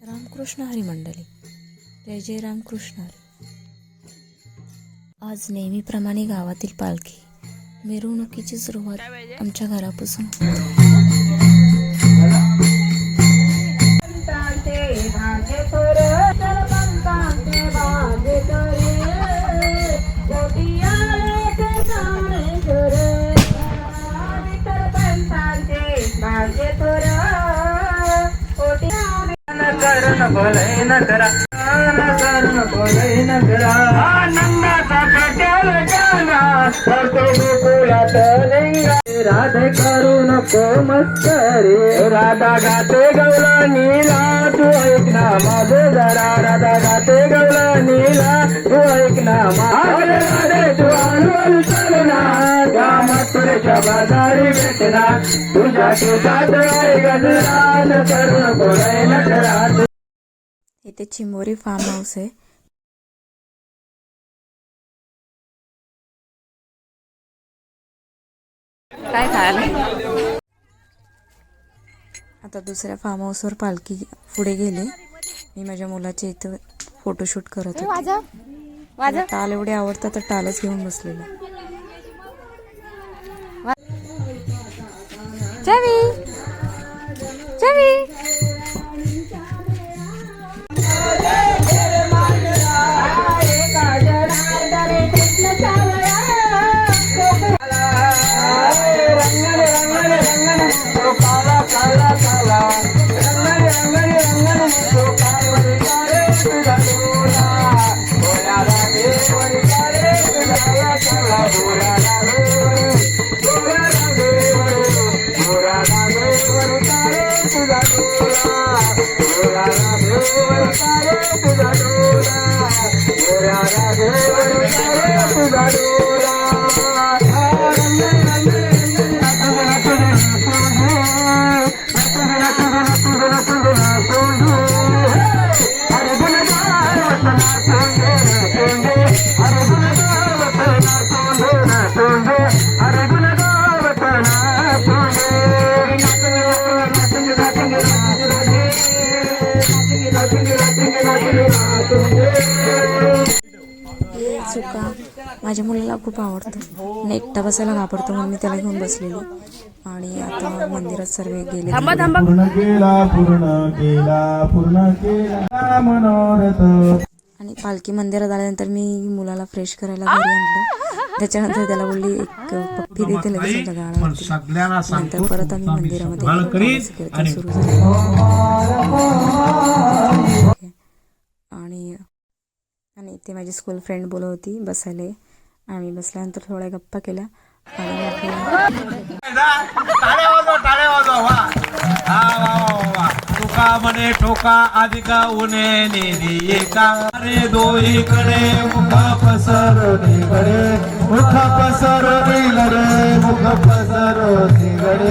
रामकृष्ण हरी मंडळी, जय जय रामकृष्ण हरी. आज नेहमीप्रमाणे गावातील पालखी मिरवणुकीची सुरुवात आमच्या घरापासून. राधे करू नको मस्करी, राधा गाते गवला नीला तू ऐक ना माझे जरा, राधा गाते गवला नीला तू ऐक ना माझे, राधे तू आलू चल ना त्या मथुरेच्या बाजारी भेटना, तुझ्या केसात आहे गजरा न करू नको नखरा. इथे चिंबोरी फार्म हाऊस आहे. काय खायला आता दुसऱ्या फार्म हाऊसवर पालखी पुढे गेली. मी माझ्या मुलाचे इथं फोटोशूट करत होते. टाल एवढे आवडतात तर टालच घेऊन बसलेला. चुका माझ्या मुलाला खूप आवडतं. एकटा बसायला घाबरतो म्हणून मी त्याला घेऊन बसलेली. आणि आता मंदिरात सर्व गेले. आणि पालखी मंदिरात आल्यानंतर मी मुलाला फ्रेश करायला घरी आणलं. त्याच्यानंतर त्याला बोलली एक पप्पी देते लगेच गाळा. नंतर परत आम्ही मंदिरामध्ये सुरू झालं. आणि ते माझी स्कूल फ्रेंड बोलत होती बसायला. आम्ही बसल्यानंतर थोड्या गप्पा केल्या. तुका म्हणे ठोका अधिका उणे निधी एका रे दोहीकडे मुख पसरवणे मुख पसरवणे मुख पसरवणे